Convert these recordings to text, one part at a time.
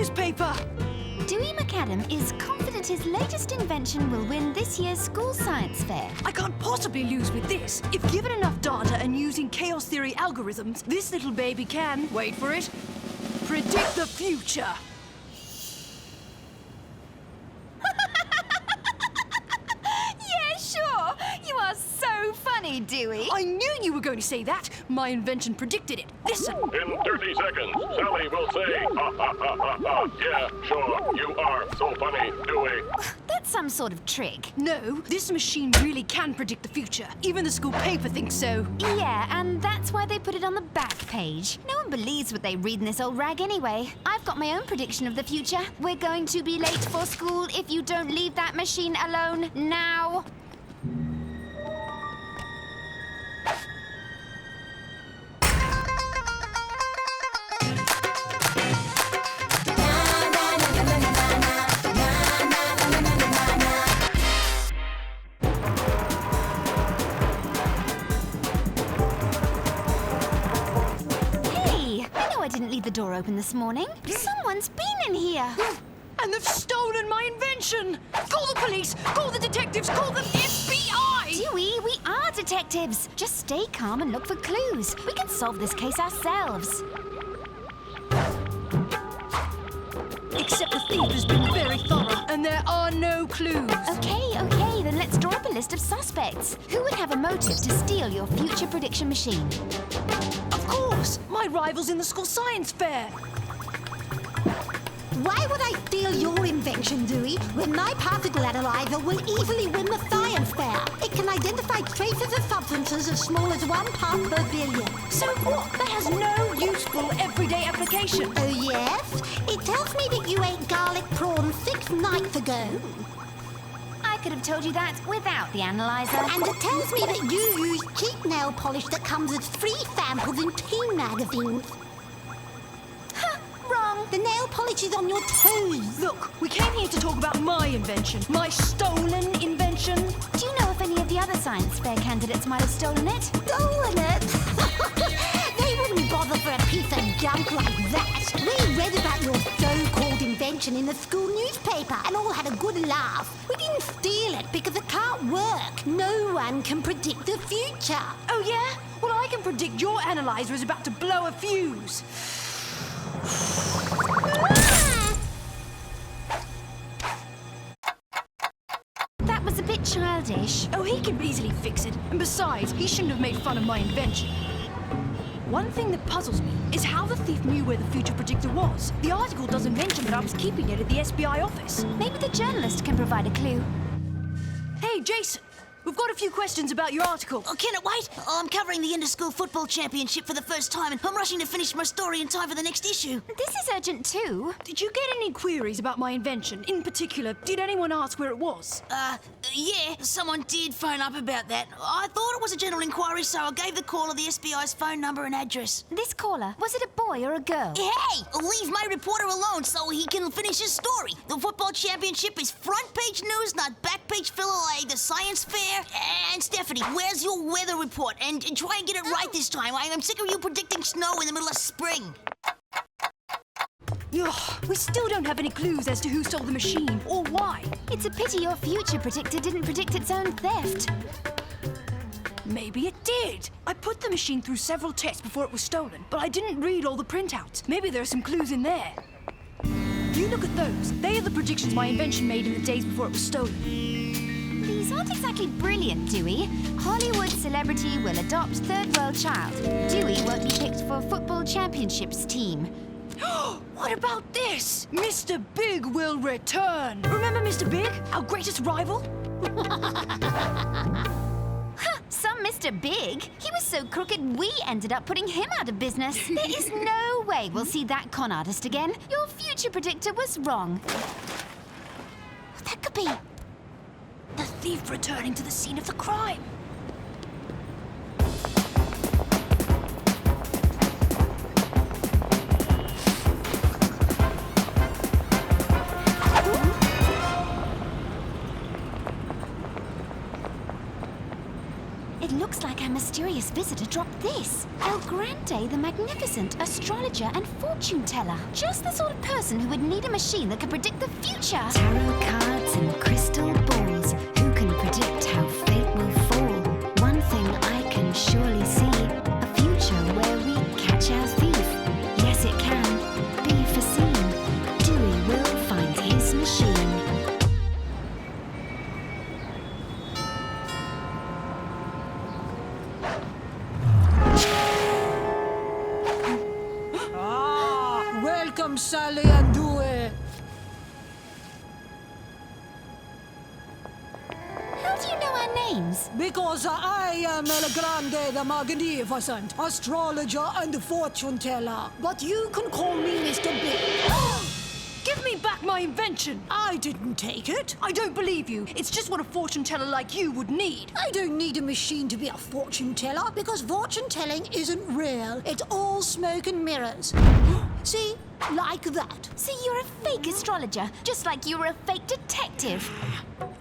newspaper! Doowee McAdam is confident his latest invention will win this year's school science fair. I can't possibly lose with this. If given enough data and using chaos theory algorithms, this little baby can, wait for it, predict the future. Yeah, sure. You are so funny, Doowee. I knew you were going to say that. My invention predicted it. Listen. In 30 seconds, Sally will say, ha ha ha ha ha. Yeah, sure, you are so funny, Doowee. That's some sort of trick. No, this machine really can predict the future. Even the school paper thinks so. Yeah, and that's why they put it on the back page. No one believes what they read in this old rag anyway. I've got my own prediction of the future. We're going to be late for school if you don't leave that machine alone now. I didn't leave the door open this morning. Someone's been in here. And they've stolen my invention! Call the police! Call the detectives! Call the FBI! Doowee, we are detectives. Just stay calm and look for clues. We can solve this case ourselves. Except the thief has been very thorough, and there are no clues. Okay, then let's draw up a list of suspects. Who would have a motive to steal your future prediction machine? Of course! My rival's in the school science fair. Why would I steal your invention, Doowee, when my particle analyzer will easily win the science fair? It can identify traces of substances as small as 1 part per billion. So what? That has no useful everyday application. Oh, yes? It tells me that you ate garlic prawns 6 nights ago. I could have told you that without the analyzer. And it tells me that you use cheap nail polish that comes as free samples in teen magazines. Wrong. The nail polish is on your toes. Look, we came here to talk about my invention. My stolen invention. Do you know if any of the other science fair candidates might have stolen it? Stolen it? They wouldn't bother for a piece of junk like that. We read about your so-called invention in the school newspaper and all had a good laugh. We didn't steal it because it can't work. No one can predict the future. Oh, yeah? Well, I can predict your analyzer is about to blow a fuse. That was a bit childish. Oh, he can easily fix it. And besides, he shouldn't have made fun of my invention. One thing that puzzles me is how the thief knew where the future predictor was. The article doesn't mention that I was keeping it at the SBI office. Maybe the journalist can provide a clue. Hey, Jason, we've got a few questions about your article. Oh, can it wait? I'm covering the inter-school football championship for the first time, and I'm rushing to finish my story in time for the next issue. This is urgent too. Did you get any queries about my invention? In particular, did anyone ask where it was? Yeah, someone did phone up about that. I thought it was a general inquiry, so I gave the caller the SBI's phone number and address. This caller, was it a boy or a girl? Hey, leave my reporter alone so he can finish his story. The football championship is front page news, not back page filler like the science fair. And Stephanie, where's your weather report? And try and get it right this time. I'm sick of you predicting snow in the middle of spring. Ugh, we still don't have any clues as to who stole the machine or why. It's a pity your future predictor didn't predict its own theft. Maybe it did. I put the machine through several tests before it was stolen, but I didn't read all the printouts. Maybe there are some clues in there. You look at those. They are the predictions my invention made in the days before it was stolen. These aren't exactly brilliant, Doowee. Hollywood celebrity will adopt third world child. Doowee won't be picked for football championships team. What about this? Mr. Big will return. Remember Mr. Big, our greatest rival? Some Mr. Big. He was so crooked we ended up putting him out of business. There is no way we'll see that con artist again. Your future predictor was wrong. That could be the thief returning to the scene of the crime. It looks like our mysterious mysterious visitor dropped this. El Grande the Magnificent, astrologer and fortune teller. Just the sort of person who would need a machine that could predict the future. Tarot cards and crystal balls. Who can predict how fate will fall? One thing I can surely see. A future where we catch our thief. Yes, it can be foreseen. Doowee will find his machine. Welcome, Sally and Doowee. How do you know our names? Because I am El Grande the Magnificent, astrologer and fortune teller. But you can call me Mr. Big. Give me back my invention! I didn't take it. I don't believe you. It's just what a fortune teller like you would need. I don't need a machine to be a fortune teller because fortune telling isn't real. It's all smoke and mirrors. See? Like that. So you're a fake astrologer, just like you were a fake detective.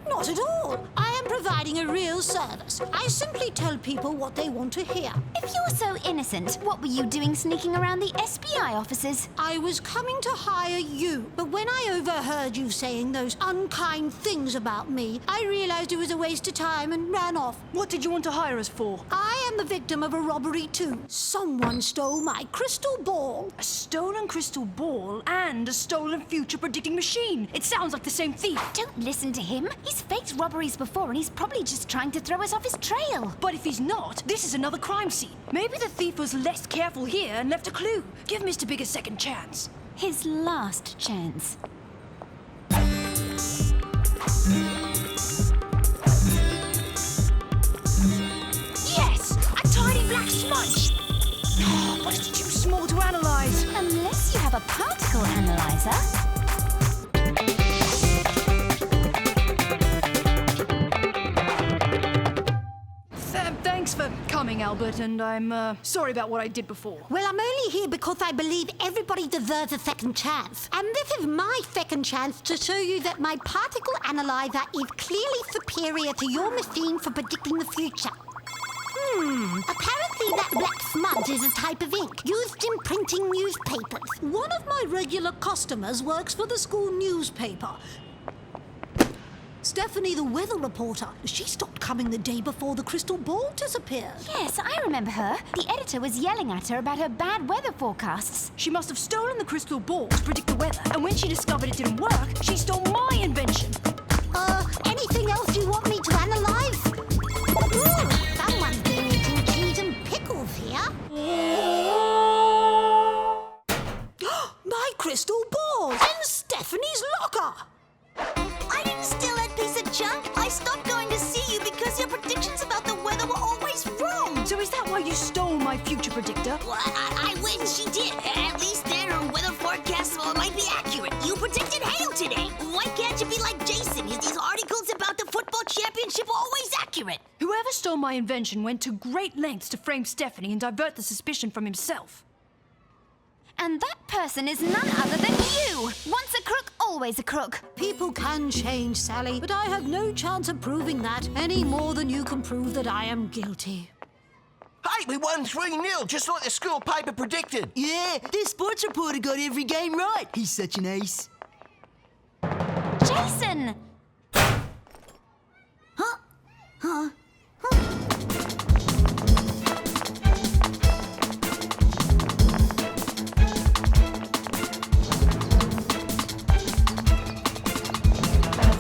Not at all. I am providing a real service. I simply tell people what they want to hear. If you're so innocent, what were you doing sneaking around the SBI offices? I was coming to hire you, but when I overheard you saying those unkind things about me, I realized it was a waste of time and ran off. What did you want to hire us for? I am the victim of a robbery too. Someone stole my crystal ball. A stolen crystal ball and a stolen future predicting machine. It sounds like the same thief. Don't listen to him. He's faked robberies before and he's probably just trying to throw us off his trail. But if he's not, this is another crime scene. Maybe the thief was less careful here and left a clue. Give Mr. Big a second chance. His last chance. Yes! A tiny black smudge! Oh, but it's too small to analyze. Unless you have a particle analyzer. Thanks for coming, Albert, and I'm sorry about what I did before. Well, I'm only here because I believe everybody deserves a second chance. And this is my second chance to show you that my particle analyzer is clearly superior to your machine for predicting the future. Apparently that black smudge is a type of ink used in printing newspapers. One of my regular customers works for the school newspaper. Stephanie, the weather reporter. She stopped coming the day before the crystal ball disappeared. Yes, I remember her. The editor was yelling at her about her bad weather forecasts. She must have stolen the crystal ball to predict the weather, and when she discovered it didn't work, she stole my invention. Anything else you want me to analyze? Ooh, someone's been eating cheese and pickles here. My crystal ball in Stephanie's locker. I didn't steal that piece of junk. I stopped going to see you because your predictions about the weather were always wrong. So is that why you stole my future predictor? Well, I wish she did. At least then her weather forecasts might be accurate. You predicted hail today. Why can't you be like Jason? His articles about the football championship are always accurate. Whoever stole my invention went to great lengths to frame Stephanie and divert the suspicion from himself. And that person is none other than you! Once a crook, always a crook. People can change, Sally, but I have no chance of proving that any more than you can prove that I am guilty. Hey, we won 3-0, just like the school paper predicted. Yeah, this sports reporter got every game right. He's such an ace. Jason!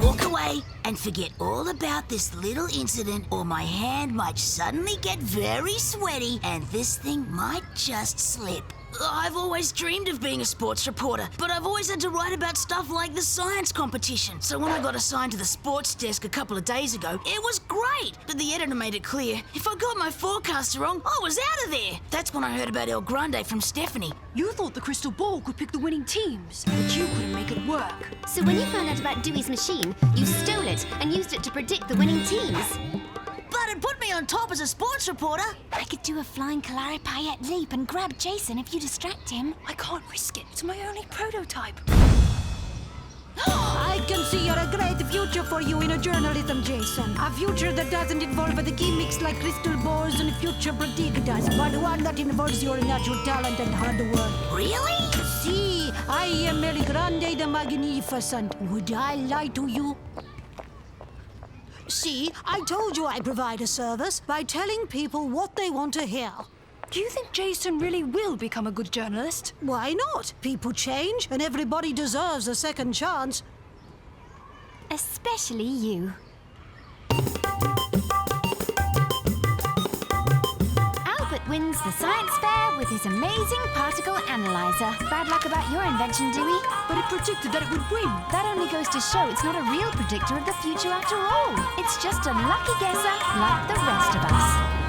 Walk away and forget all about this little incident, or my hand might suddenly get very sweaty and this thing might just slip. I've always dreamed of being a sports reporter, but I've always had to write about stuff like the science competition. So when I got assigned to the sports desk a couple of days ago, it was great. But the editor made it clear, if I got my forecasts wrong, I was out of there. That's when I heard about El Grande from Stephanie. You thought the crystal ball could pick the winning teams, but you couldn't make it work. So when you found out about Dewey's machine, you stole it and used it to predict the winning teams. But it put me on top as a sports reporter. I could do a flying Claripiet leap and grab Jason if you distract him. I can't risk it. It's my only prototype. I can see a great future for you in a journalism, Jason. A future that doesn't involve the gimmicks like crystal balls and future predictors, but one that involves your natural talent and hard work. Really? See, I am El Grande the Magnificent. Would I lie to you? See, I told you I provide a service by telling people what they want to hear. Do you think Jason really will become a good journalist? Why not? People change, and everybody deserves a second chance. Especially you. Albert wins the science fair with his amazing particle analyzer. Bad luck about your invention, Doowee. But it predicted that it would win. That only goes to show it's not a real predictor of the future after all. It's just a lucky guesser like the rest of us.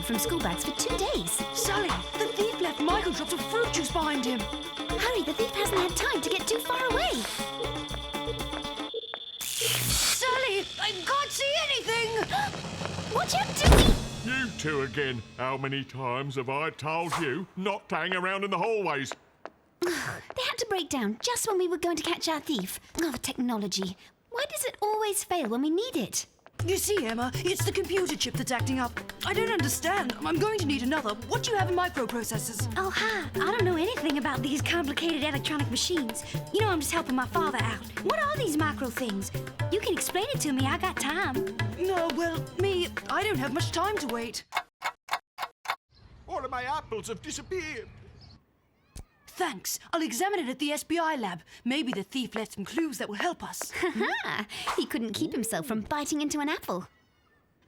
From school bags for 2 days. Sally, the thief left micro drops of fruit juice behind him. Hurry, the thief hasn't had time to get too far away. Sally, I can't see anything! Watch out, Doowee! You two again. How many times have I told you not to hang around in the hallways? They had to break down just when we were going to catch our thief. Oh, technology. Why does it always fail when we need it? You see, Emma, it's the computer chip that's acting up. I don't understand. I'm going to need another. What do you have in microprocessors? Oh, hi. I don't know anything about these complicated electronic machines. You know, I'm just helping my father out. What are these micro things? You can explain it to me. I got time. No, well, I don't have much time to wait. All of my apples have disappeared. Thanks. I'll examine it at the SBI lab. Maybe the thief left some clues that will help us. Ha! He couldn't keep himself from biting into an apple.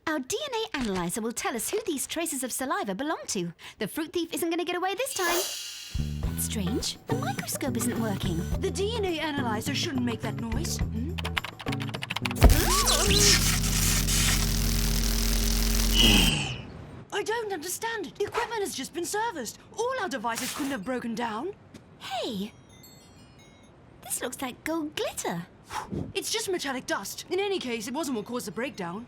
Our DNA analyzer will tell us who these traces of saliva belong to. The fruit thief isn't going to get away this time. That's strange. The microscope isn't working. The DNA analyzer shouldn't make that noise. I don't understand it. The equipment has just been serviced. All our devices couldn't have broken down. Hey! This looks like gold glitter. It's just metallic dust. In any case, it wasn't what caused the breakdown.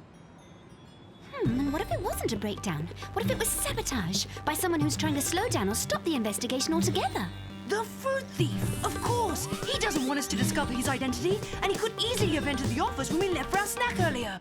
And what if it wasn't a breakdown? What if it was sabotage by someone who's trying to slow down or stop the investigation altogether? The fruit thief! Of course! He doesn't want us to discover his identity, and he could easily have entered the office when we left for our snack earlier.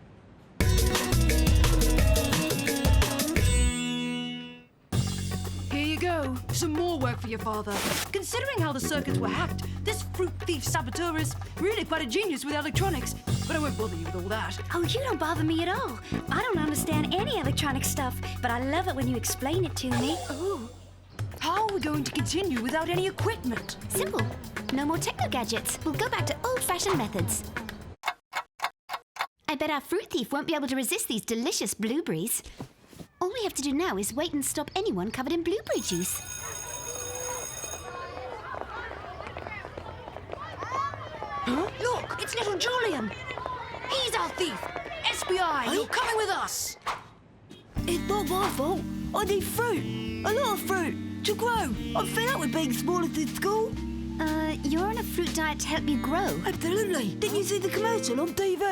Here you go. Some more work for your father. Considering how the circuits were hacked, this fruit thief saboteur is really quite a genius with electronics. But I won't bother you with all that. Oh, you don't bother me at all. I don't understand any electronic stuff, but I love it when you explain it to me. Oh. How are we going to continue without any equipment? Simple. No more techno gadgets. We'll go back to old-fashioned methods. I bet our fruit thief won't be able to resist these delicious blueberries. All we have to do now is wait and stop anyone covered in blueberry juice. Huh? Look, it's little Julian. He's our thief. SBI, you're coming with us. It's not my fault. I need fruit. A lot of fruit. To grow. I'm fed up with being smallest in school. You're on a fruit diet to help you grow. Absolutely. Didn't you see the commercial on TV?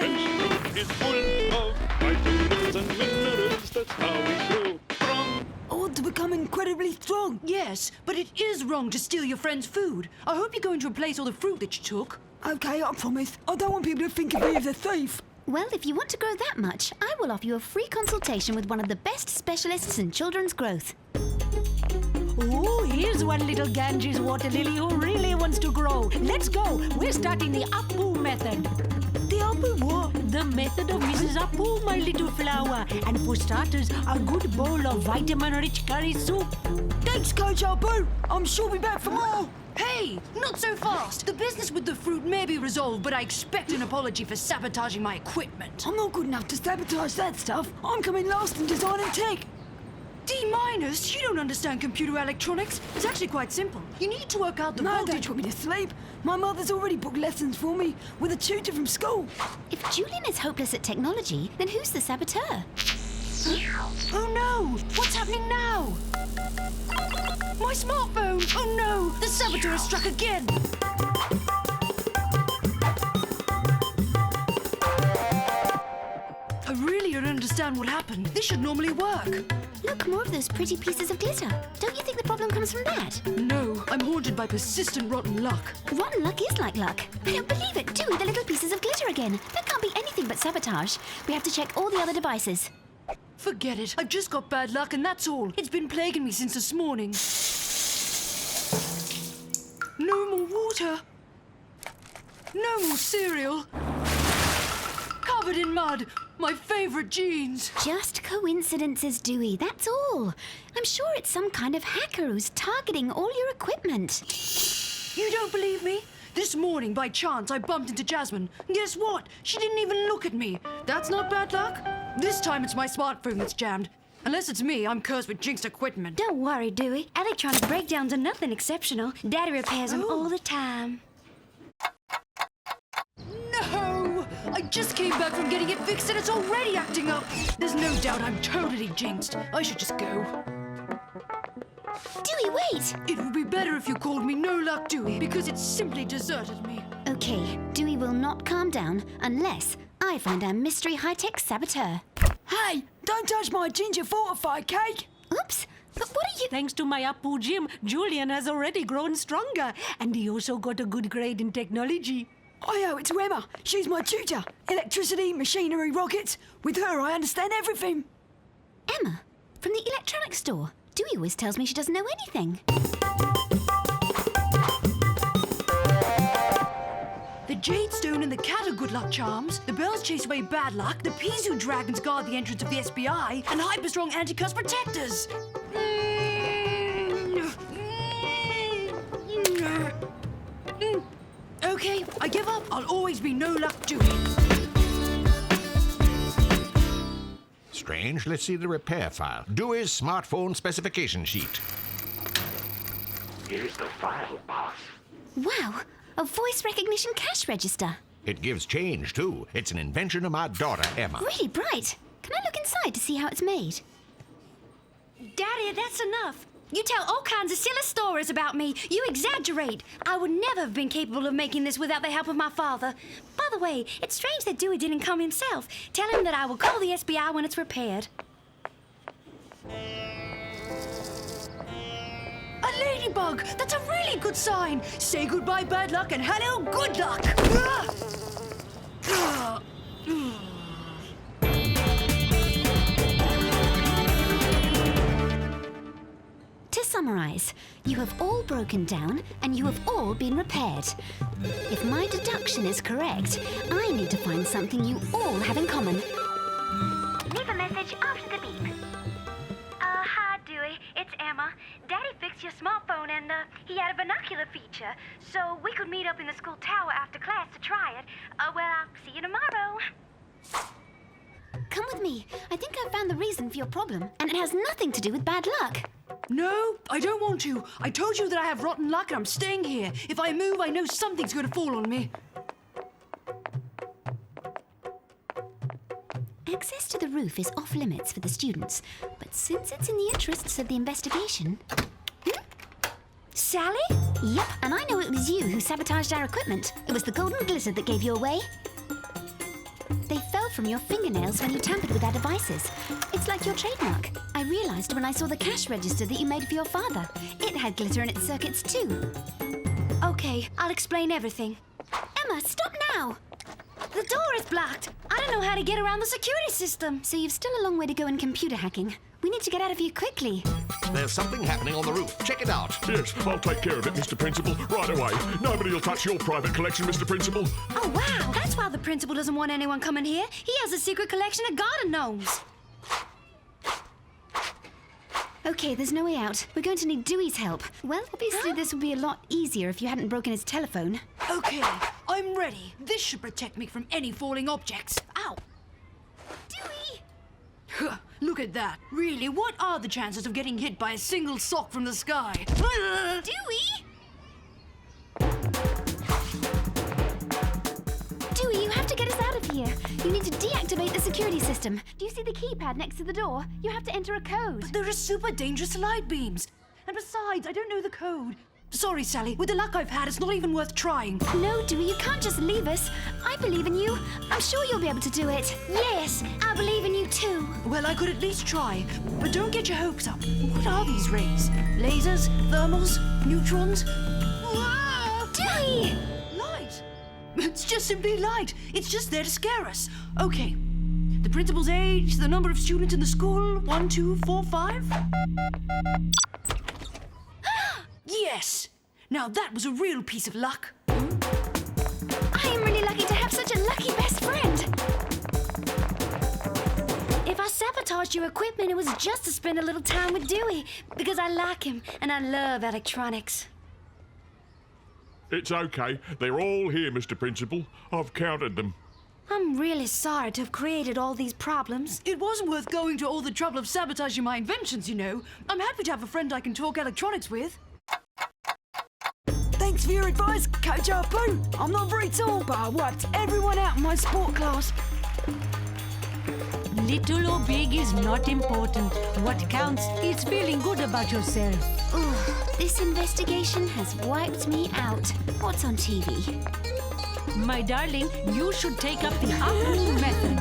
It's full of vitamins and minerals. That's how we grow strong. I want to become incredibly strong. Yes, but it is wrong to steal your friend's food. I hope you're going to replace all the fruit that you took. Okay, I promise. I don't want people to think of me as a thief. Well, if you want to grow that much, I will offer you a free consultation with one of the best specialists in children's growth. Oh, here's one little Ganges water lily who really wants to grow. Let's go. We're starting the Apu method. The Apu what? The method of Mrs. Apu, my little flower. And for starters, a good bowl of vitamin-rich curry soup. Thanks, Coach Apu. I'm sure we'll be back for more. Hey, not so fast. The business with the fruit may be resolved, but I expect an apology for sabotaging my equipment. I'm not good enough to sabotage that stuff. I'm coming last in design and tech. D-? You don't understand computer electronics. It's actually quite simple. You need to work out the No, voltage. don't put me to sleep. My mother's already booked lessons for me with a tutor from school. If Julian is hopeless at technology, then who's the saboteur? Oh no! What's happening now? My smartphone! Oh no! The saboteur has struck again! I really don't understand what happened. This should normally work. Look, more of those pretty pieces of glitter. Don't you think the problem comes from that? No, I'm haunted by persistent rotten luck. Rotten luck is like luck. I don't believe it. Doowee, the little pieces of glitter again. That can't be anything but sabotage. We have to check all the other devices. Forget it. I've just got bad luck and that's all. It's been plaguing me since this morning. No more water. No more cereal. Covered in mud. My favorite jeans. Just coincidences, Doowee, that's all. I'm sure it's some kind of hacker who's targeting all your equipment. You don't believe me? This morning, by chance, I bumped into Jasmine. And guess what? She didn't even look at me. That's not bad luck. This time it's my smartphone that's jammed. Unless it's me, I'm cursed with jinxed equipment. Don't worry, Doowee. Electronic breakdowns are nothing exceptional. Daddy repairs them all the time. No! I just came back from getting it fixed and it's already acting up. There's no doubt I'm totally jinxed. I should just go. Doowee, wait! It would be better if you called me No Luck Doowee, because it's simply deserted me. Okay, Doowee will not calm down unless I find our mystery high-tech saboteur. Hey, don't touch my ginger fortified cake. Oops, but what are you... Thanks to my Apu gym, Julian has already grown stronger. And he also got a good grade in technology. I owe it to Emma. She's my tutor. Electricity, machinery, rockets. With her, I understand everything. Emma? From the electronics store? Doowee always tells me she doesn't know anything. The Jade Stone and the Cat are good luck charms. The bells chase away bad luck. The Pizu dragons guard the entrance of the SBI. And hyper-strong anti-cuss protectors. Okay, I give up. I'll always be No Luck Doowee. Strange. Let's see the repair file. Dewey's smartphone specification sheet. Here's the file, boss. Wow, a voice recognition cash register. It gives change, too. It's an invention of my daughter, Emma. Really bright. Can I look inside to see how it's made? Daddy, that's enough. You tell all kinds of silly stories about me. You exaggerate. I would never have been capable of making this without the help of my father. By the way, it's strange that Doowee didn't come himself. Tell him that I will call the SBI when it's repaired. A ladybug! That's a really good sign. Say goodbye, bad luck, and hello, good luck. To summarize, you have all broken down and you have all been repaired. If my deduction is correct, I need to find something you all have in common. Leave a message after the beep. Hi, Doowee. It's Emma. Daddy fixed your smartphone and, he had a binocular feature. So we could meet up in the school tower after class to try it. Well, I'll see you tomorrow. Come with me. I think I've found the reason for your problem, and it has nothing to do with bad luck. No, I don't want to. I told you that I have rotten luck and I'm staying here. If I move, I know something's going to fall on me. Access to the roof is off limits for the students, but since it's in the interests of the investigation... Sally? Yep, and I know it was you who sabotaged our equipment. It was the golden glitter that gave you away. They fell from your fingernails when you tampered with our devices. It's like your trademark. I realized when I saw the cash register that you made for your father. It had glitter in its circuits too. Okay, I'll explain everything. Emma, stop now! The door is blocked. I don't know how to get around the security system. So you've still a long way to go in computer hacking. We need to get out of here quickly. There's something happening on the roof. Check it out. Yes, I'll take care of it, Mr. Principal, right away. Nobody will touch your private collection, Mr. Principal. Oh, wow. That's why the principal doesn't want anyone coming here. He has a secret collection of garden gnomes. Okay, there's no way out. We're going to need Dewey's help. Well, obviously this would be a lot easier if you hadn't broken his telephone. Okay, I'm ready. This should protect me from any falling objects. Ow! Dewey! Look at that. Really, what are the chances of getting hit by a single sock from the sky? Dewey! Dewey, you have to get us out of here. You need to deactivate the security system. Do you see the keypad next to the door? You have to enter a code. There are super dangerous light beams. And besides, I don't know the code. Sorry, Sally. With the luck I've had, it's not even worth trying. No, Dewey, you can't just leave us. I believe in you. I'm sure you'll be able to do it. Yes, I believe in you too. Well, I could at least try. But don't get your hopes up. What are these rays? Lasers? Thermals? Neutrons? Dewey! Light! It's just simply light. It's just there to scare us. Okay. The principal's age, the number of students in the school, 1, 2, 4, 5. Yes! Now that was a real piece of luck. I am really lucky to have such a lucky best friend. If I sabotaged your equipment, it was just to spend a little time with Dewey, because I like him and I love electronics. It's okay. They're all here, Mr. Principal. I've counted them. I'm really sorry to have created all these problems. It wasn't worth going to all the trouble of sabotaging my inventions, you know. I'm happy to have a friend I can talk electronics with. Thanks for your advice, Coach Harpoon. I'm not very tall, but I wiped everyone out in my sport class. Little or big is not important. What counts is feeling good about yourself. Ooh, this investigation has wiped me out. What's on TV? My darling, you should take up the afternoon method.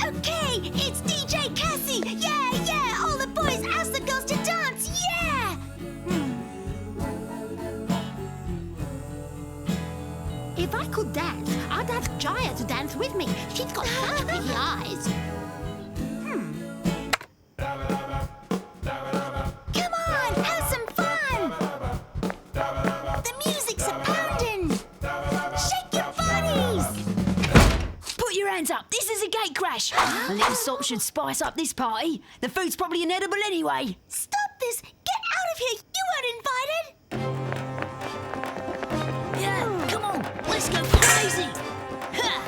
Okay, it's DJ Cassie! Yeah, yeah! All the boys ask the girls to dance! Yeah! If I could dance, I'd ask Jaya to dance with me. She's got such pretty eyes. Come on, have some fun! The music's a-pounding! Shake your bodies! Put your hands up. This is a gate crash. A little salt should spice up this party. The food's probably inedible anyway. Stop this! Get out of here! You weren't invited! Yeah, come on. Let's go crazy. Help!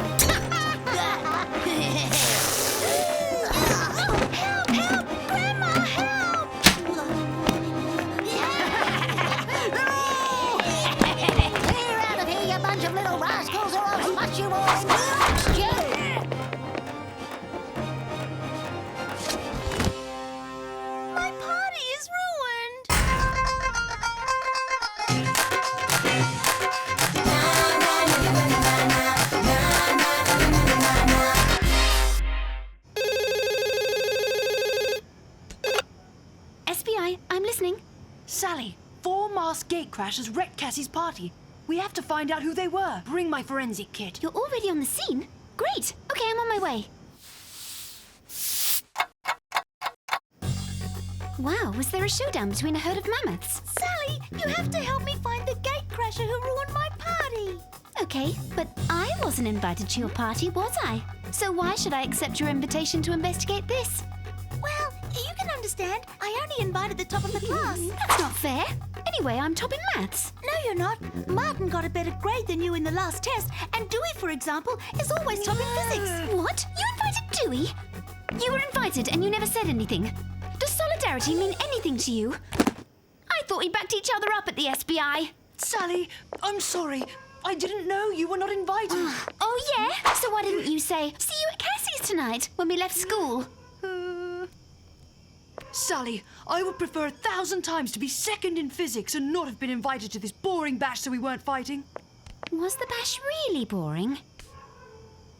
Help! Grandma, help! Clear out of here, you bunch of little rascals, or I'll smash you all in the My party is ruined! SBI, I'm listening. Sally, 4 masked gate crashers wrecked Cassie's party. We have to find out who they were. Bring my forensic kit. You're already on the scene? Great. Okay, I'm on my way. Wow, was there a showdown between a herd of mammoths? Sally, you have to help me find the gatecrasher who ruined my party. Okay, but I wasn't invited to your party, was I? So why should I accept your invitation to investigate this? Well, you can understand. I only invited the top of the class. That's not fair. Anyway, I'm top in maths. No, you're not. Martin got a better grade than you in the last test, and Dewey, for example, is always top in physics. What? You invited Dewey? You were invited and you never said anything. Does solidarity mean anything to you? I thought we backed each other up at the SBI. Sally, I'm sorry. I didn't know you were not invited. Oh, yeah? So why didn't you say, see you at Cassie's tonight, when we left school? Sally, I would prefer 1,000 times to be second in physics and not have been invited to this boring bash so we weren't fighting. Was the bash really boring?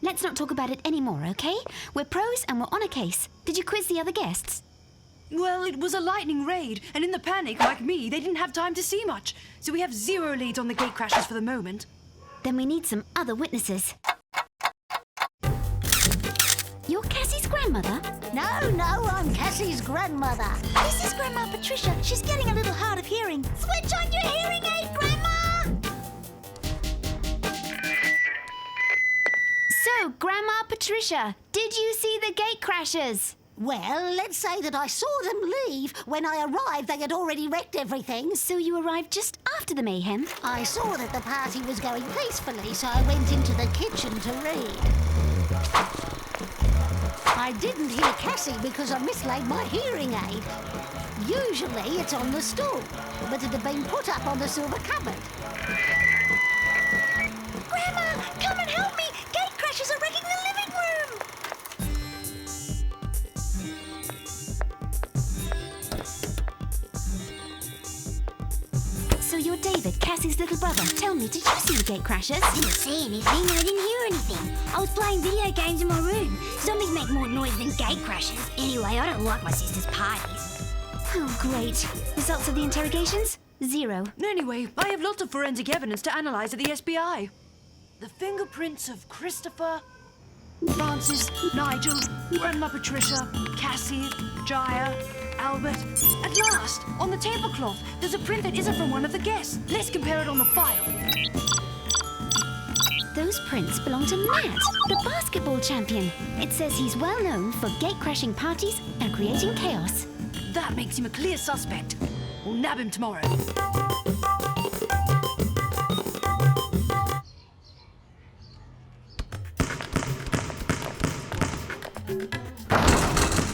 Let's not talk about it anymore, okay? We're pros and we're on a case. Did you quiz the other guests? Well, it was a lightning raid, and in the panic, like me, they didn't have time to see much. So we have 0 leads on the gate crashers for the moment. Then we need some other witnesses. You're Cassie's grandmother? No, I'm Cassie's grandmother. This is Grandma Patricia. She's getting a little hard of hearing. Switch on your hearing aid, Grandma! So, Grandma Patricia, did you see the gate crashers? Well, let's say that I saw them leave. When I arrived, they had already wrecked everything. So you arrived just after the mayhem? I saw that the party was going peacefully, so I went into the kitchen to read. I didn't hear Cassie because I mislaid my hearing aid. Usually it's on the stool, but it had been put up on the silver cupboard. Grandma, come and help me! Gate crashers are wrecking the living room! So you're David, Cassie's little brother. Tell me, did you see the gate crashers? Didn't see anything, I didn't hear anything. I was playing video games in my room. Zombies make more noise than gate crashers. Anyway, I don't like my sister's parties. Oh, great. Results of the interrogations? 0. Anyway, I have lots of forensic evidence to analyse at the SBI. The fingerprints of Christopher, Francis, Nigel, Grandma Patricia, Cassie, Jaya, Albert. At last, on the tablecloth, there's a print that isn't from one of the guests. Let's compare it on the file. Those prints belong to Matt, the basketball champion. It says he's well known for gate-crashing parties and creating chaos. That makes him a clear suspect. We'll nab him tomorrow.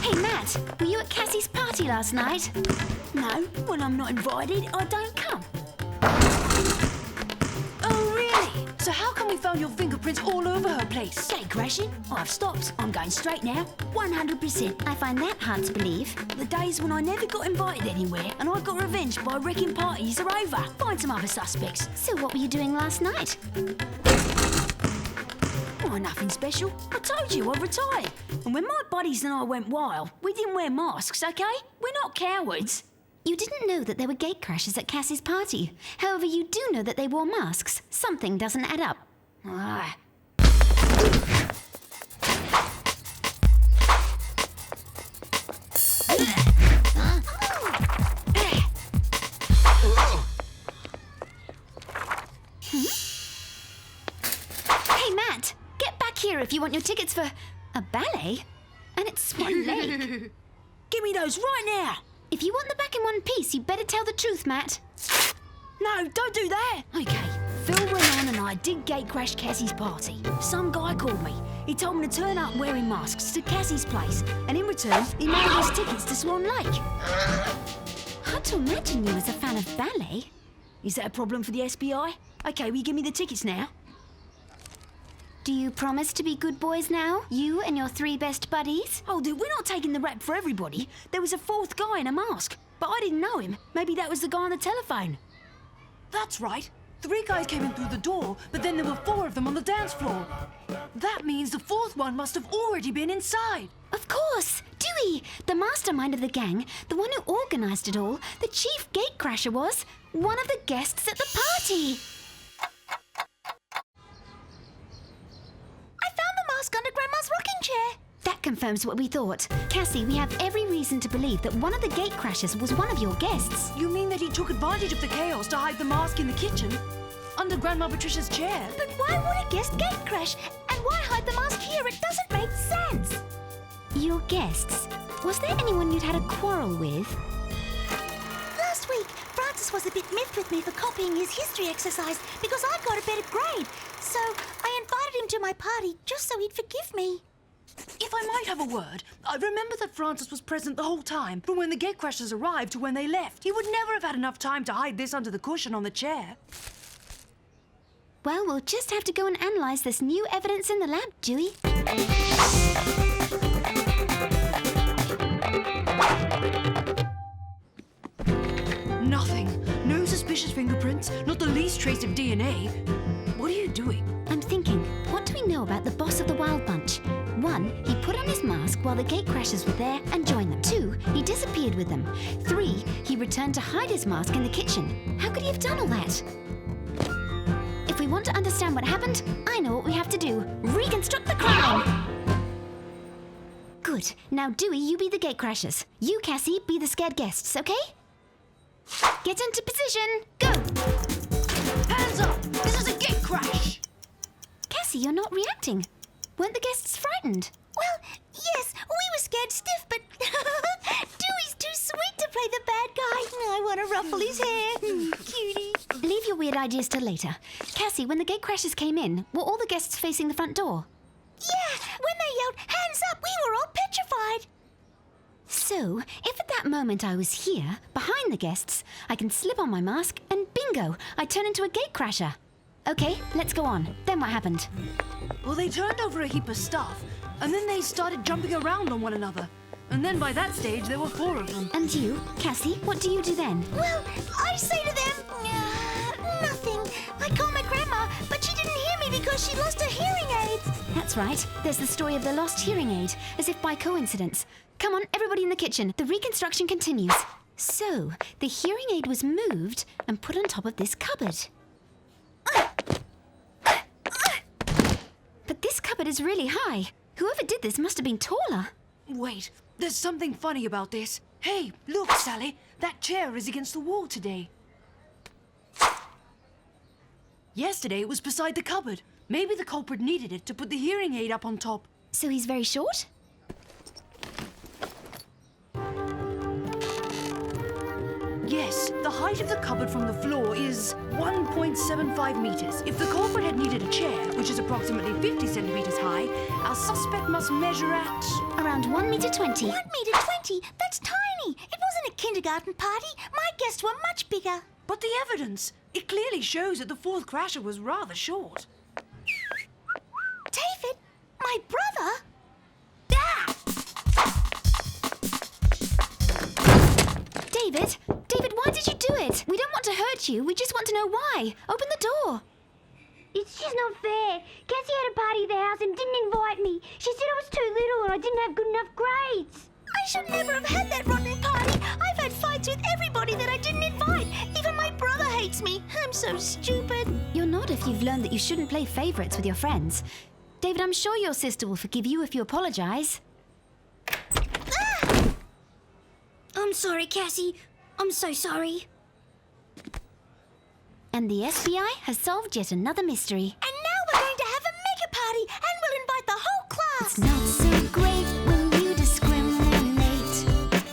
Hey, Matt, were you at Cassie's party last night? No, when I'm not invited, I don't come. Oh, really? So how come we found your fingerprints all over her place? Gate crashing? I've stopped. I'm going straight now. 100%. I find that hard to believe. The days when I never got invited anywhere and I got revenge by wrecking parties are over. Find some other suspects. So what were you doing last night? Oh, nothing special. I told you, I retired. And when my buddies and I went wild, we didn't wear masks, okay? We're not cowards. You didn't know that there were gate crashers at Cassie's party. However, you do know that they wore masks. Something doesn't add up. Ah. Hey, Matt, get back here if you want your tickets for a ballet. And it's Swan Lake. Give me those right now. If you want them back in one piece, you better tell the truth, Matt. No, don't do that. Okay, Phil went on and I did gate crash Cassie's party. Some guy called me. He told me to turn up wearing masks to Cassie's place, and in return, he mailed us tickets to Swan Lake. Hard to imagine you as a fan of ballet. Is that a problem for the SBI? Okay, will you give me the tickets now? Do you promise to be good boys now? You and your 3 best buddies? Oh, dude, we're not taking the rap for everybody. There was a 4th guy in a mask, but I didn't know him. Maybe that was the guy on the telephone. That's right. 3 guys came in through the door, but then there were 4 of them on the dance floor. That means the 4th one must have already been inside. Of course! Doowee, the mastermind of the gang, the one who organised it all, the chief gatecrasher was one of the guests at the party. I found the mask under Grandma's rocking chair. That confirms what we thought. Cassie, we have every reason to believe that one of the gatecrashers was one of your guests. You mean that he took advantage of the chaos to hide the mask in the kitchen? Under Grandma Patricia's chair? But why would a guest gatecrash? And why hide the mask here? It doesn't make sense. Your guests? Was there anyone you'd had a quarrel with? Last week, Francis was a bit miffed with me for copying his history exercise because I got a better grade. So I invited him to my party just so he'd forgive me. If I might have a word, I remember that Francis was present the whole time, from when the gatecrashers arrived to when they left. He would never have had enough time to hide this under the cushion on the chair. Well, we'll just have to go and analyse this new evidence in the lab, Doowee. Nothing. No suspicious fingerprints, not the least trace of DNA. What are you doing? I'm thinking, what do we know about the boss of the Wild Bunch? 1, he put on his mask while the gatecrashers were there and joined them. 2, he disappeared with them. 3, he returned to hide his mask in the kitchen. How could he have done all that? If we want to understand what happened, I know what we have to do. Reconstruct the crime! Good. Now, Doowee, you be the gatecrashers. You, Cassie, be the scared guests, okay? Get into position. Go! Hands up! This is a gate crash! Cassie, you're not reacting. Weren't the guests frightened? Well, yes, we were scared stiff, but Dewey's too sweet to play the bad guy. I want to ruffle his hair. Cutie. Leave your weird ideas till later. Cassie, when the gatecrashers came in, were all the guests facing the front door? Yeah, when they yelled, hands up, we were all petrified. So, if at that moment I was here, behind the guests, I can slip on my mask and bingo, I turn into a gatecrasher. Okay, let's go on. Then what happened? Well, they turned over a heap of stuff, and then they started jumping around on one another. And then by that stage, there were 4 of them. And you, Cassie, what do you do then? Well, I say to them, nothing. I call my grandma, but she didn't hear me because she lost her hearing aids. That's right. There's the story of the lost hearing aid, as if by coincidence. Come on, everybody in the kitchen. The reconstruction continues. So, the hearing aid was moved and put on top of this cupboard. But this cupboard is really high. Whoever did this must have been taller. Wait, there's something funny about this. Hey, look, Sally. That chair is against the wall today. Yesterday it was beside the cupboard. Maybe the culprit needed it to put the hearing aid up on top. So he's very short? Yes, the height of the cupboard from the floor is 1.75 meters. If the culprit had needed a chair, which is approximately 50 centimeters high, our suspect must measure at... Around 1.20 meters. 1.20 meters? That's tiny. It wasn't a kindergarten party. My guests were much bigger. But the evidence, it clearly shows that the 4th crasher was rather short. David, my brother? David, why did you do it? We don't want to hurt you. We just want to know why. Open the door. It's just not fair. Cassie had a party at the house and didn't invite me. She said I was too little and I didn't have good enough grades. I should never have had that rotten party. I've had fights with everybody that I didn't invite. Even my brother hates me. I'm so stupid. You're not if you've learned that you shouldn't play favourites with your friends. David, I'm sure your sister will forgive you if you apologise. I'm sorry, Cassie. I'm so sorry. And the FBI has solved yet another mystery. And now we're going to have a mega party and we'll invite the whole class. It's not so great when you discriminate.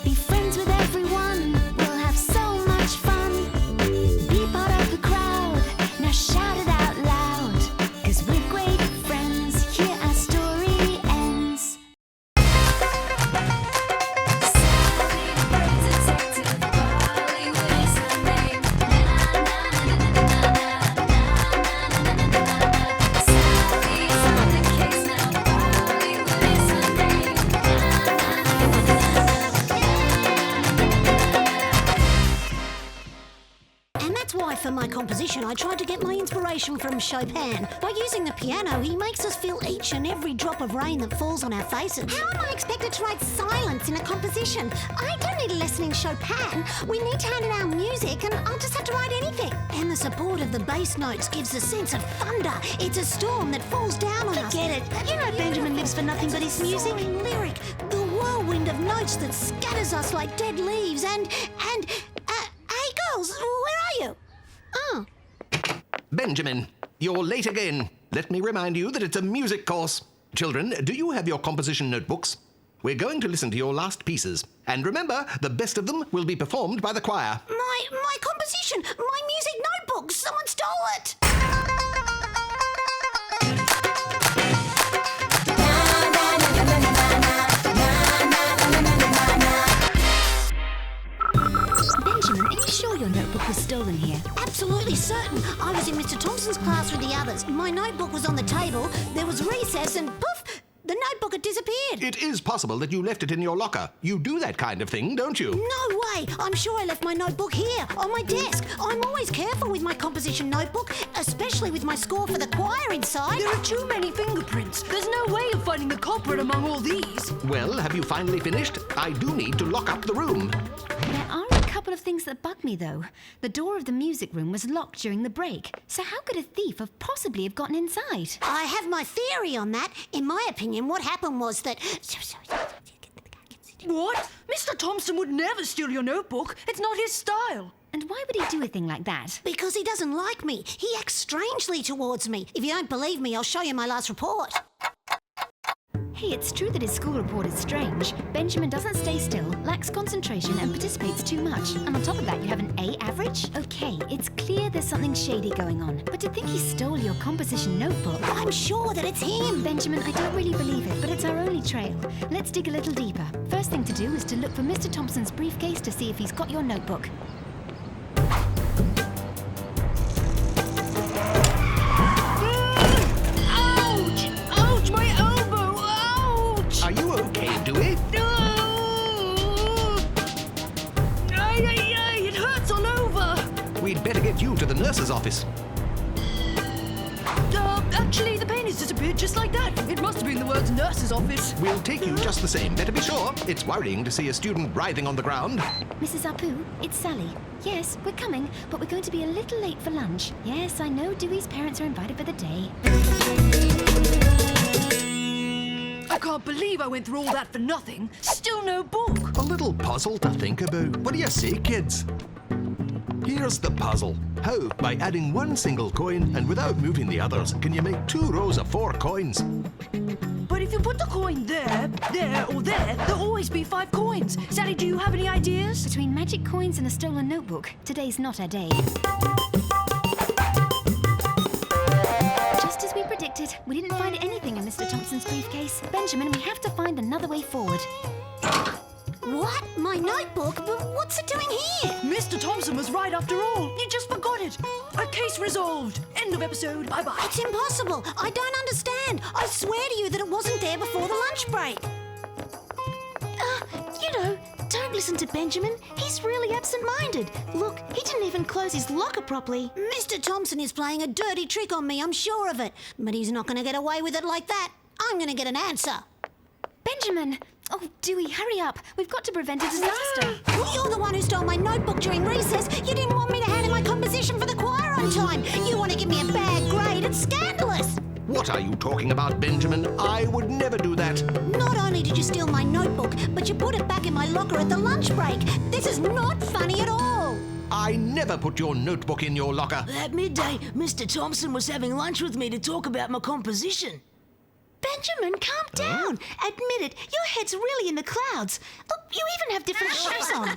Be friends with everyone. We'll have so much fun. Be part of the crowd. Now shout it out loud. 'Cause we're great friends. Here our story ends. For my composition, I tried to get my inspiration from Chopin. By using the piano, he makes us feel each and every drop of rain that falls on our faces. How am I expected to write silence in a composition? I don't need a lesson in Chopin. We need to hand in our music and I'll just have to write anything. And the support of the bass notes gives a sense of thunder. It's a storm that falls down on us. Forget it. You know Benjamin lives for nothing but his music. Soaring lyric, the whirlwind of notes that scatters us like dead leaves. Hey girls, where are you? Oh. Benjamin, you're late again. Let me remind you that it's a music course. Children, do you have your composition notebooks? We're going to listen to your last pieces. And remember, the best of them will be performed by the choir. My composition, my music notebook, someone stole it. Benjamin, are you sure your notebook was stolen here? Absolutely certain. I was in Mr. Thompson's class with the others. My notebook was on the table. There was recess and poof, the notebook notebook had disappeared. It is possible that you left it in your locker. You do that kind of thing, don't you? No way! I'm sure I left my notebook here, on my desk. I'm always careful with my composition notebook, especially with my score for the choir inside. There are too many fingerprints. There's no way of finding the culprit among all these. Well, have you finally finished? I do need to lock up the room. There are a couple of things that bug me, though. The door of the music room was locked during the break, so how could a thief possibly have gotten inside? I have my theory on that. In my opinion, what happened was that... What? Mr. Thompson would never steal your notebook. It's not his style. And why would he do a thing like that? Because he doesn't like me. He acts strangely towards me. If you don't believe me, I'll show you my last report. Hey, it's true that his school report is strange. Benjamin doesn't stay still, lacks concentration, and participates too much. And on top of that, you have an A average? Okay, it's clear there's something shady going on. But to think he stole your composition notebook... I'm sure that it's him. Benjamin, I don't really believe it, but it's our only trail. Let's dig a little deeper. First thing to do is to look for Mr. Thompson's briefcase to see if he's got your notebook. Are you okay, Doowee? It hurts all over. We'd better get you to the nurse's office. Actually, the pain has disappeared just like that. It must have been the words nurse's office. We'll take you just the same, better be sure. It's worrying to see a student writhing on the ground. Mrs. Apu, it's Sally. Yes, we're coming, but we're going to be a little late for lunch. Yes, I know Dewey's parents are invited for the day. I can't believe I went through all that for nothing. Still no book. A little puzzle to think about. What do you say, kids? Here's the puzzle. How, by adding one single coin and without moving the others, can you make 2 rows of 4 coins? But if you put the coin there, there, or there, there'll always be 5 coins. Sally, do you have any ideas? Between magic coins and a stolen notebook, today's not our day. Just as we predicted, we didn't find anything in Mr. Thompson's briefcase. Benjamin, we have to find another way forward. What? My notebook? But what's it doing here? Mr. Thompson was right after all. You just forgot it. A case resolved. End of episode. Bye-bye. It's impossible. I don't understand. I swear to you that it wasn't there before the lunch break. Don't listen to Benjamin. He's really absent-minded. Look, he didn't even close his locker properly. Mr. Thompson is playing a dirty trick on me, I'm sure of it. But he's not going to get away with it like that. I'm going to get an answer. Benjamin! Oh, Dewey, hurry up. We've got to prevent a disaster. You're the one who stole my notebook during recess. You didn't want me to hand in my composition for the choir on time. You want to give me a bad grade. It's scandalous. What are you talking about, Benjamin? I would never do that. Not only did you steal my notebook, but you put it back in my locker at the lunch break. This is not funny at all. I never put your notebook in your locker. At midday, Mr. Thompson was having lunch with me to talk about my composition. Benjamin, calm down. Admit it, your head's really in the clouds. Look, you even have different shoes on.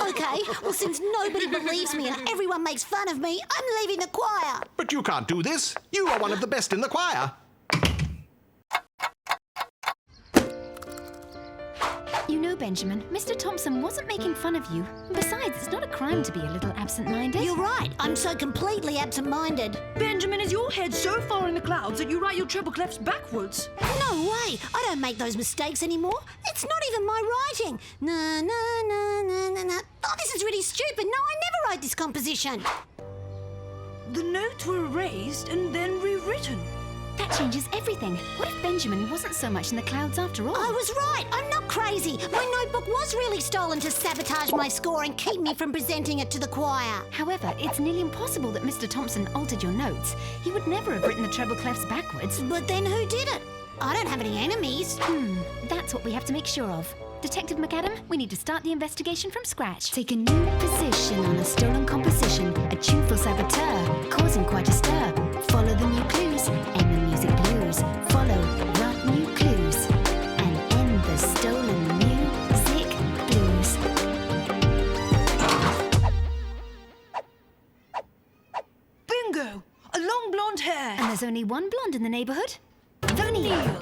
Okay, well, since nobody believes me and everyone makes fun of me, I'm leaving the choir. But you can't do this. You are one of the best in the choir. You know, Benjamin, Mr. Thompson wasn't making fun of you. Besides, it's not a crime to be a little absent-minded. You're right. I'm so completely absent-minded. Benjamin, is your head so far in the clouds that you write your treble clefs backwards? No way. I don't make those mistakes anymore. It's not even my writing. Na, na, na, na, na, na. Oh, this is really stupid. No, I never wrote this composition. The notes were erased and then rewritten. That changes everything. What if Benjamin wasn't so much in the clouds after all? I was right. I'm not crazy. My notebook was really stolen to sabotage my score and keep me from presenting it to the choir. However, it's nearly impossible that Mr. Thompson altered your notes. He would never have written the treble clefs backwards. But then who did it? I don't have any enemies. That's what we have to make sure of. Detective McAdam, we need to start the investigation from scratch. Take a new position on a stolen composition, a tuneful saboteur, causing quite a stir. Follow the new clues, end the music blues. Follow, write new clues, and end the stolen music blues. Bingo! A long blonde hair. And there's only one blonde in the neighbourhood. Daniel!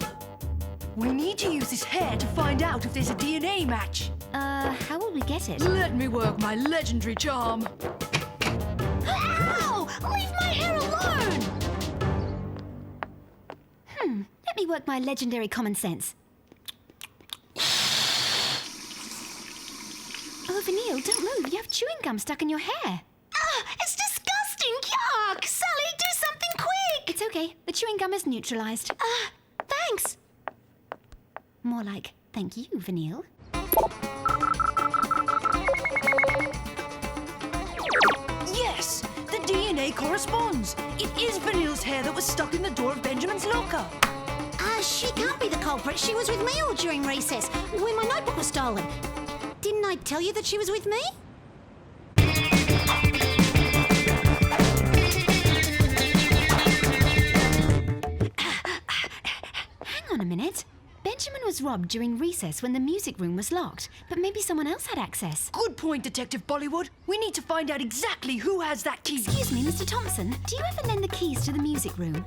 We need to use this hair to find out if there's a DNA match. How will we get it? Let me work my legendary charm. Ow! Leave my hair alone! Let me work my legendary common sense. Oh, Vanille, don't move. You have chewing gum stuck in your hair. Ah, it's disgusting! Yuck! Sally, do something quick! It's okay. The chewing gum is neutralized. Thanks. More like, thank you, Vanille. Yes! The DNA corresponds. It is Vanille's hair that was stuck in the door of Benjamin's locker. She can't be the culprit. She was with me all during recess, when my notebook was stolen. Didn't I tell you that she was with me? Hang on a minute. Benjamin was robbed during recess when the music room was locked, but maybe someone else had access. Good point, Detective Bollywood. We need to find out exactly who has that key. Excuse me, Mr. Thompson. Do you ever lend the keys to the music room?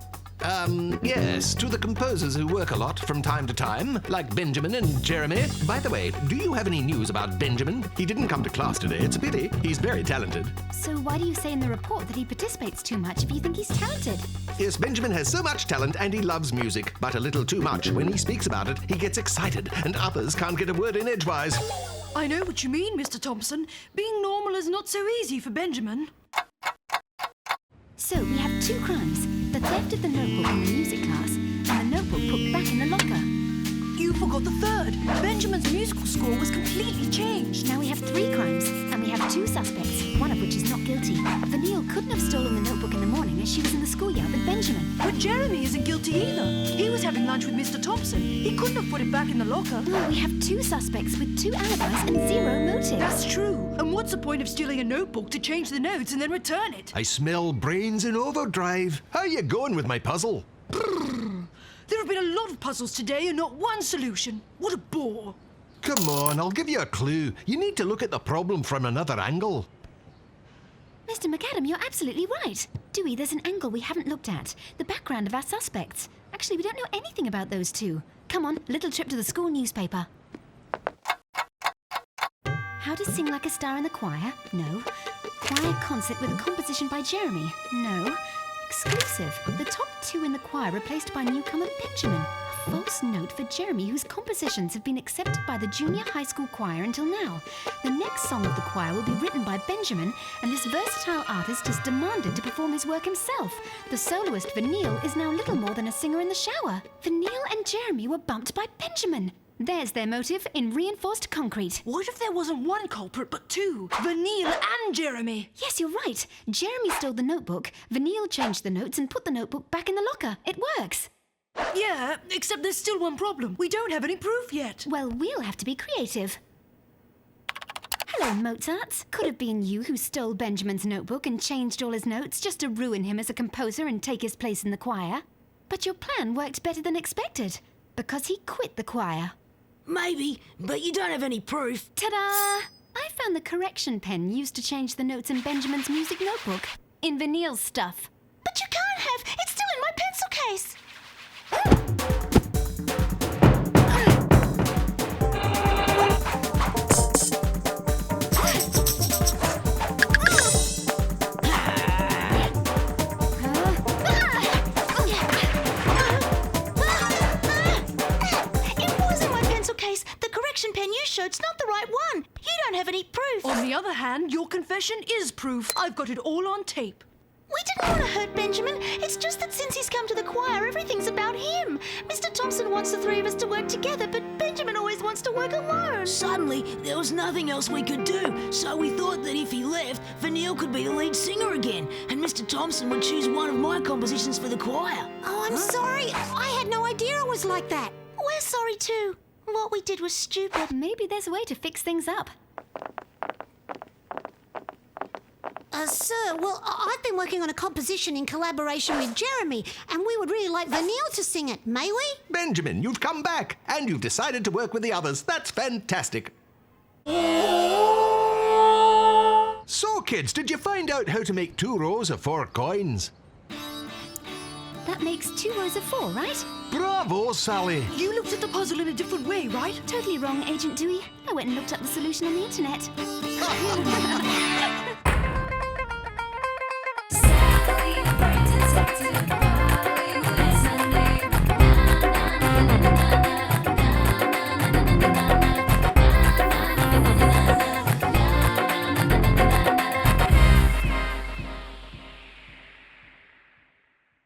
Yes, to the composers who work a lot from time to time, like Benjamin and Jeremy. By the way, do you have any news about Benjamin? He didn't come to class today. It's a pity. He's very talented. So why do you say in the report that he participates too much if you think he's talented? Yes, Benjamin has so much talent and he loves music, but a little too much. When he speaks about it, he gets excited, and others can't get a word in edgewise. I know what you mean, Mr. Thompson. Being normal is not so easy for Benjamin. So we have two crimes. The theft of the notebook in the music class and the notebook put back in the locker. You forgot the third. Benjamin's musical score was completely changed. Now we have three crimes, and we have two suspects, one of which is not guilty. Vanille couldn't have stolen the notebook in the morning as she was in the schoolyard with Benjamin. But Jeremy isn't guilty either. He was having lunch with Mr. Thompson. He couldn't have put it back in the locker. No, we have two suspects with two alibis and zero motive. That's true. And what's the point of stealing a notebook to change the notes and then return it? I smell brains in overdrive. How you going with my puzzle? There have been a lot of puzzles today and not one solution. What a bore. Come on, I'll give you a clue. You need to look at the problem from another angle. Mr. McAdam, you're absolutely right. Dewey, there's an angle we haven't looked at. The background of our suspects. Actually, we don't know anything about those two. Come on, little trip to the school newspaper. How to sing like a star in the choir? No. Choir concert with a composition by Jeremy? No. Exclusive. The top two in the choir replaced by newcomer Benjamin. A false note for Jeremy, whose compositions have been accepted by the junior high school choir until now. The next song of the choir will be written by Benjamin, and this versatile artist is demanded to perform his work himself. The soloist Vanille is now little more than a singer in the shower. Vanille and Jeremy were bumped by Benjamin. There's their motive in reinforced concrete. What if there wasn't one culprit but two? Vanille and Jeremy. Yes, you're right. Jeremy stole the notebook, Vanille changed the notes and put the notebook back in the locker. It works. Yeah, except there's still one problem. We don't have any proof yet. Well, we'll have to be creative. Hello, Mozart. Could have been you who stole Benjamin's notebook and changed all his notes just to ruin him as a composer and take his place in the choir. But your plan worked better than expected, because he quit the choir. Maybe, but you don't have any proof. Ta-da! I found the correction pen used to change the notes in Benjamin's music notebook. In Vanille's stuff. But you can't have. It's still in my pencil case. Pen you showed's not the right one. You don't have any proof. On the other hand, your confession is proof. I've got it all on tape. We didn't want to hurt Benjamin. It's just that since he's come to the choir, everything's about him. Mr. Thompson wants the three of us to work together, but Benjamin always wants to work alone. Suddenly, there was nothing else we could do, so we thought that if he left, Vanille could be the lead singer again, and Mr. Thompson would choose one of my compositions for the choir. Oh, I'm sorry. I had no idea it was like that. We're sorry too. What we did was stupid. Maybe there's a way to fix things up. Sir, well, I've been working on a composition in collaboration with Jeremy, and we would really like Vanille to sing it. May we? Benjamin, you've come back, and you've decided to work with the others. That's fantastic. So, kids, did you find out how to make 2 rows of 4 coins? That makes 2 rows of 4, right? Bravo, Sally. You looked at the puzzle in a different way, right? Totally wrong, Agent Dewey. I went and looked up the solution on the internet.